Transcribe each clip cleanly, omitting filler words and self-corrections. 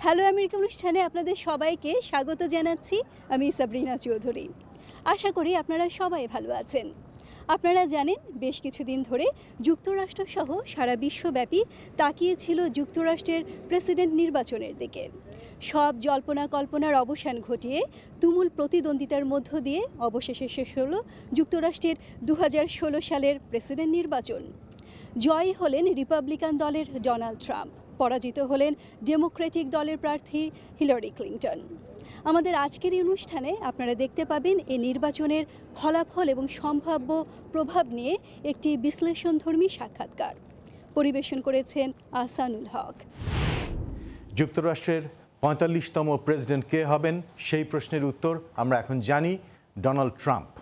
Hello America অনুষ্ঠানে আপনাদের সবাইকে স্বাগত জানাচ্ছি। আমি সাবরিনা চৌধুরী। আশা করি আপনারা সবাই ভালো আছেন। আপনারা জানেন বেশ কিছুদিন ধরে যুক্তরাষ্ট্রসহ সারা বিশ্বব্যাপী তাকিয়েছিল যুক্তরাষ্ট্রের প্রেসিডেন্ট নির্বাচনের দিকে। সব জল্পনা কল্পনার অবসান ঘটিয়ে তুমুল প্রতিদ্বন্দ্বিতার মধ্য দিয়ে অবশেষে শেষ হলো যুক্তরাষ্ট্রের 2016 সালের প্রেসিডেন্ট নির্বাচন। জয়ী হলেন রিপাবলিকান দলের ডোনাল্ড ট্রাম্প, পরাজিত হলেন ডেমোক্রেটিক দলের প্রার্থী হিলারি ক্লিন্টন। আমাদের আজকের এই অনুষ্ঠানে আপনারা দেখতে পাবেন এই নির্বাচনের ফলাফল এবং সম্ভাব্য প্রভাব নিয়ে একটি বিশ্লেষণধর্মী সাক্ষাৎকার পরিবেশন করেছেন আহসানুল হক। যুক্তরাষ্ট্রের 45তম প্রেসিডেন্ট কে হবেন সেই প্রশ্নের উত্তর আমরা এখন জানি, ডোনাল্ড ট্রাম্প।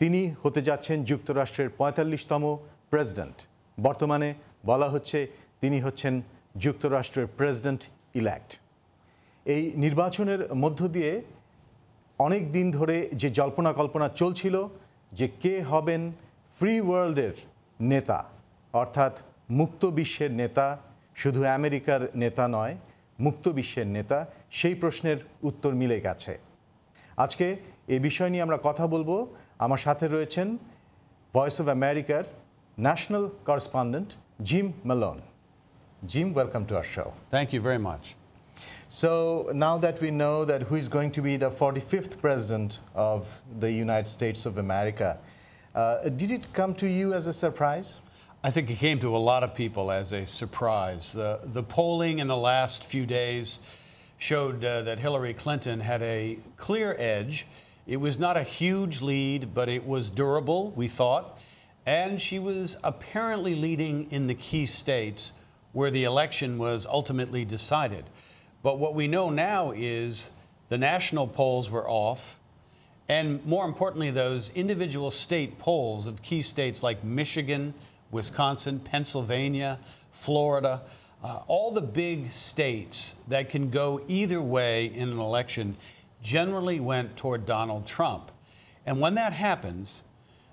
তিনি হতে যাচ্ছেন যুক্তরাষ্ট্রের 45তম প্রেসিডেন্ট। বর্তমানে বলা হচ্ছে তিনি হচ্ছেন যুক্তরাষ্ট্রের প্রেসিডেন্ট ইলেক্ট। এই নির্বাচনের মধ্য দিয়ে অনেক দিন ধরে যে জল্পনা কল্পনা চলছিল যে কে হবেন ফ্রি ওয়ার্ল্ডের নেতা, অর্থাৎ মুক্ত বিশ্বের নেতা, শুধু আমেরিকার নেতা নয়, মুক্ত বিশ্বের নেতা, সেই প্রশ্নের উত্তর মিলে গেছে। আজকে এই বিষয় নিয়ে আমরা কথা বলবো। আমার সাথে রয়েছেন ভয়েস অফ আমেরিকার national correspondent Jim Malone. Jim, welcome to our show. Thank you very much. So now that we know that who is going to be the 45th president of the United States of America, did it come to you as a surprise? I think it came to a lot of people as a surprise. The polling in the last few days showed that Hillary Clinton had a clear edge. It was not a huge lead, but it was durable, we thought, and she was apparently leading in the key states where the election was ultimately decided. But what we know now is the national polls were off, and more importantly, those individual state polls of key states like Michigan, Wisconsin, Pennsylvania, Florida, all the big states that can go either way in an election generally went toward Donald Trump. And when that happens,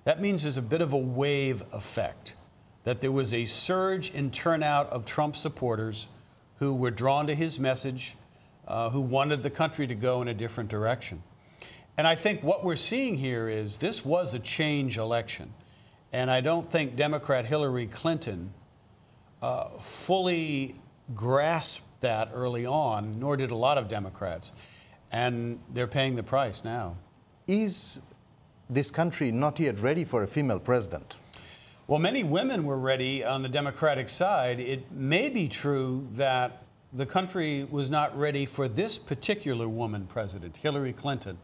that means there's a bit of a wave effect, that there was a surge in turnout of Trump supporters who were drawn to his message, who wanted the country to go in a different direction. And I think what we're seeing here is this was a change election. And I don't think Democrat Hillary Clinton fully grasped that early on, nor did a lot of Democrats. And they're paying the price now. Is this country not yet ready for a female president? Well, many women were ready on the Democratic side. It may be true that the country was not ready for this particular woman president, Hillary Clinton.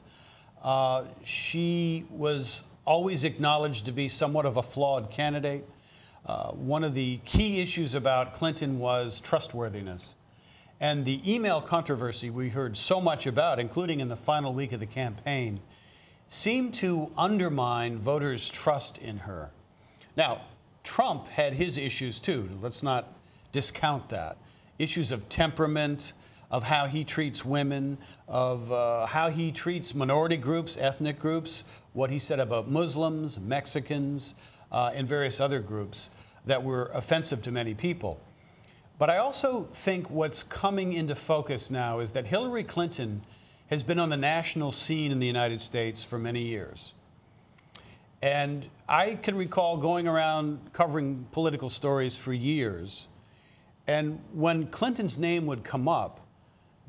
She was always acknowledged to be somewhat of a flawed candidate. One of the key issues about Clinton was trustworthiness. And the email controversy we heard so much about, including in the final week of the campaign, seemed to undermine voters' trust in her. Now, Trump had his issues too. Let's not discount that. Issues of temperament, of how he treats women, of how he treats minority groups, ethnic groups, what he said about Muslims, Mexicans, and various other groups that were offensive to many people. But I also think what's coming into focus now is that Hillary Clinton has been on the national scene in the United States for many years. And I can recall going around covering political stories for years. And when Clinton's name would come up,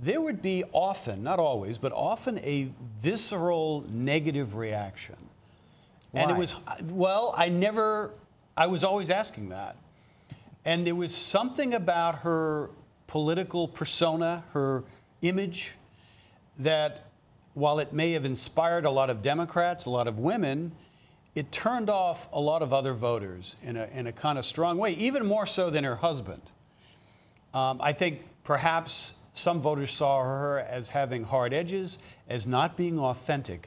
there would be often, not always, but often a visceral negative reaction. Why? And it was, well, I was always asking that. And there was something about her political persona, her image, that while it may have inspired a lot of Democrats, a lot of women, it turned off a lot of other voters in a kind of strong way, even more so than her husband. I think perhaps some voters saw her as having hard edges, as not being authentic.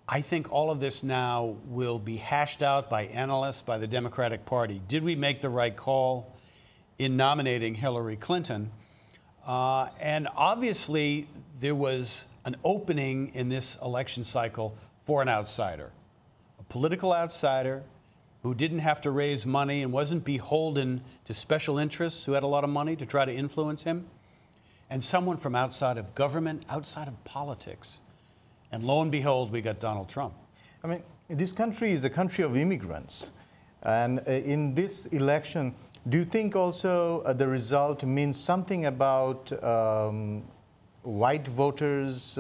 I think all of this now will be hashed out by analysts, by the Democratic Party. Did we make the right call in nominating Hillary Clinton? And obviously, there was an opening in this election cycle for an outsider, a political outsider who didn't have to raise money and wasn't beholden to special interests who had a lot of money to try to influence him. and someone from outside of government, outside of politics. And lo and behold, we got Donald Trump. I mean, this country is a country of immigrants. And in this election, do you think also the result means something about white voters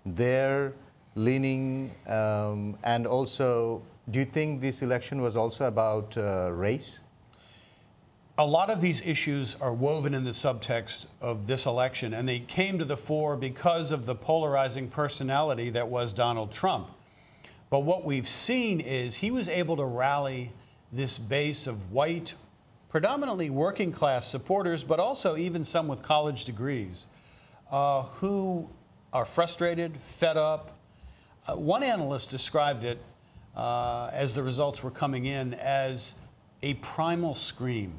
their leaning? And also, do you think this election was also about race? A lot of these issues are woven in the subtext of this election, and they came to the fore because of the polarizing personality that was Donald Trump. But what we've seen is he was able to rally this base of white, predominantly working class supporters, but also even some with college degrees, who are frustrated, fed up. One analyst described it as the results were coming in as a primal scream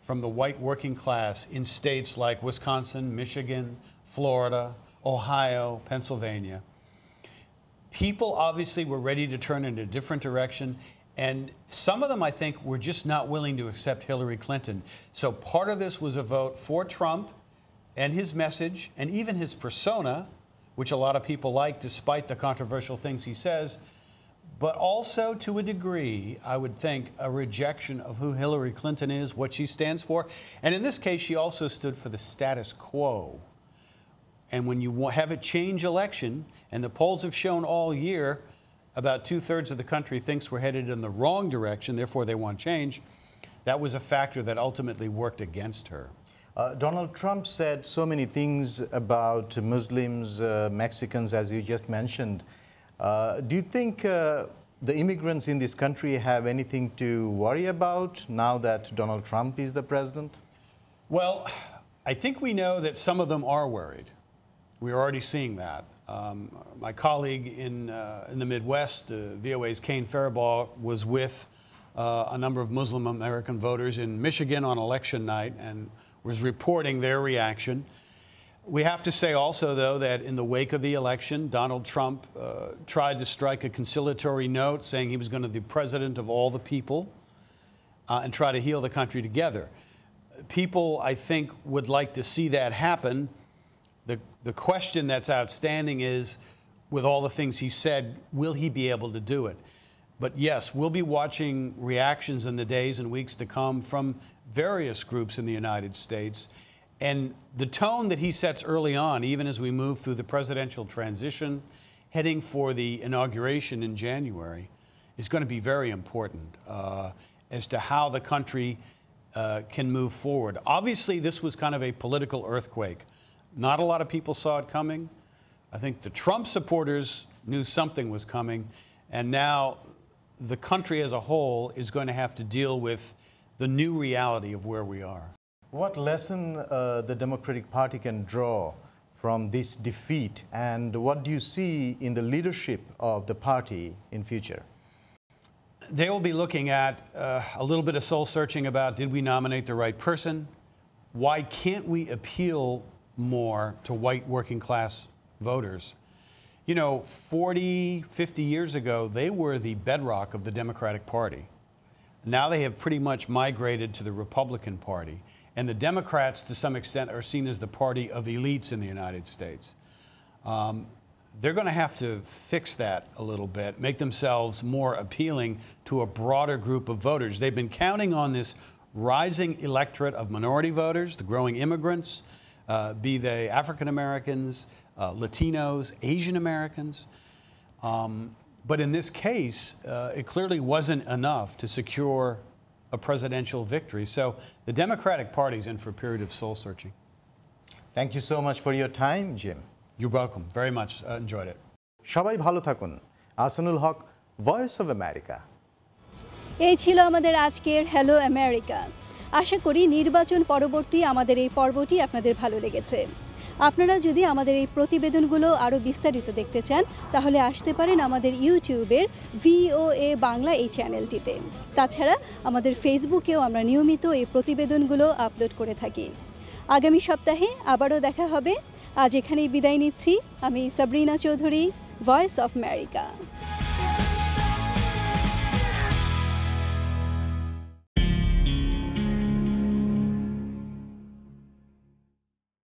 from the white working class in states like Wisconsin, Michigan, Florida, Ohio, Pennsylvania. People obviously were ready to turn in a different direction, and some of them, I think, were just not willing to accept Hillary Clinton. So part of this was a vote for Trump and his message and even his persona, which a lot of people like despite the controversial things he says, but also to a degree, I would think, a rejection of who Hillary Clinton is, what she stands for. And in this case, she also stood for the status quo. And when you have a change election, and the polls have shown all year about 2/3 of the country thinks we're headed in the wrong direction, therefore they want change, that was a factor that ultimately worked against her. Donald Trump said so many things about Muslims, Mexicans, as you just mentioned. Do you think the immigrants in this country have anything to worry about now that Donald Trump is the president? Well, I think we know that some of them are worried. We're already seeing that. My colleague in the Midwest, VOA's Kane Faribaugh, was with a number of Muslim American voters in Michigan on election night and was reporting their reaction. We have to say also, though, that in the wake of the election, Donald Trump tried to strike a conciliatory note saying he was going to be president of all the people and try to heal the country together. People, I think, would like to see that happen. The question that's outstanding is, with all the things he said, will he be able to do it? But yes, we'll be watching reactions in the days and weeks to come from various groups in the United States. And the tone that he sets early on, even as we move through the presidential transition, heading for the inauguration in January, is going to be very important as to how the country can move forward. Obviously, this was kind of a political earthquake. Not a lot of people saw it coming. I think the Trump supporters knew something was coming, and now the country as a whole is going to have to deal with the new reality of where we are. What lesson the Democratic Party can draw from this defeat, and what do you see in the leadership of the party in future? They will be looking at a little bit of soul searching about, did we nominate the right person? Why can't we appeal more to white working class voters? You know, 40, 50 years ago, they were the bedrock of the Democratic Party. Now they have pretty much migrated to the Republican Party. And the Democrats, to some extent, are seen as the party of elites in the United States. They're going to have to fix that a little bit, make themselves more appealing to a broader group of voters. They've been counting on this rising electorate of minority voters, the growing immigrants, be they African Americans, Latinos, Asian Americans. But in this case, it clearly wasn't enough to secure a presidential victory. So the Democratic Party's in for a period of soul searching. Thank you so much for your time, Jim. You're welcome. Very much enjoyed it. সবাই ভালো থাকুন। আহসানুল হক, voice of America. এই ছিল আমাদের আজকের hello America. আশা করি নির্বাচন পরবর্তী আমাদের এই পর্বটি আপনাদের ভালো লেগেছে। আপনারা যদি আমাদের এই প্রতিবেদনগুলো আরও বিস্তারিত দেখতে চান তাহলে আসতে পারেন আমাদের ইউটিউবের VOA বাংলা এই চ্যানেলটিতে। তাছাড়া আমাদের ফেসবুকেও আমরা নিয়মিত এই প্রতিবেদনগুলো আপলোড করে থাকি। আগামী সপ্তাহে আবারও দেখা হবে। আজ এখানেই বিদায় নিচ্ছি। আমি Sabrina Chowdhury, voice of America.